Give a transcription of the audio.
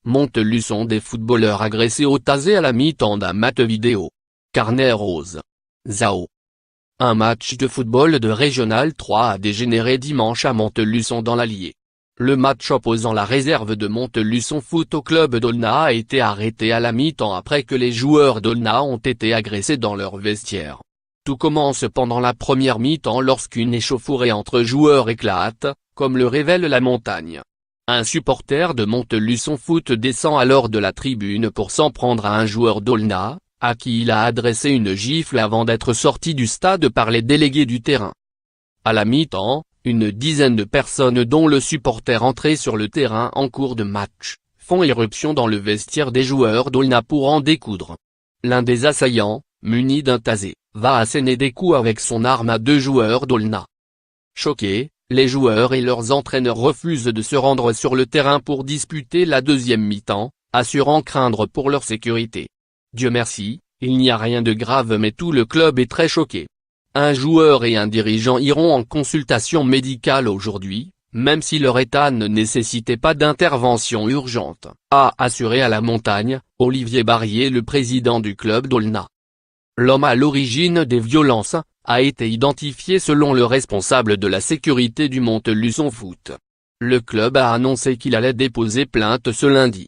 Montluçon, des footballeurs agressés au tasé à la mi-temps d'un match vidéo. Carnet rose. Zao. Un match de football de Régional 3 a dégénéré dimanche à Montluçon dans l'Allier. Le match opposant la réserve de Montluçon Foot au club d'Aulnat a été arrêté à la mi-temps après que les joueurs d'Aulnat ont été agressés dans leur vestiaire. Tout commence pendant la première mi-temps lorsqu'une échauffourée entre joueurs éclate, comme le révèle La Montagne. Un supporter de Montluçon Foot descend alors de la tribune pour s'en prendre à un joueur d'Aulnat, à qui il a adressé une gifle avant d'être sorti du stade par les délégués du terrain. À la mi-temps, une dizaine de personnes dont le supporter entré sur le terrain en cours de match, font irruption dans le vestiaire des joueurs d'Aulnat pour en découdre. L'un des assaillants, muni d'un tasé, va asséner des coups avec son arme à deux joueurs d'Aulnat. Choqués, les joueurs et leurs entraîneurs refusent de se rendre sur le terrain pour disputer la deuxième mi-temps, assurant craindre pour leur sécurité. Dieu merci, il n'y a rien de grave mais tout le club est très choqué. Un joueur et un dirigeant iront en consultation médicale aujourd'hui, même si leur état ne nécessitait pas d'intervention urgente, a assuré à La Montagne, Olivier Barrier, le président du club d'Aulnat. L'homme à l'origine des violences a été identifié selon le responsable de la sécurité du Montluçon Foot. Le club a annoncé qu'il allait déposer plainte ce lundi.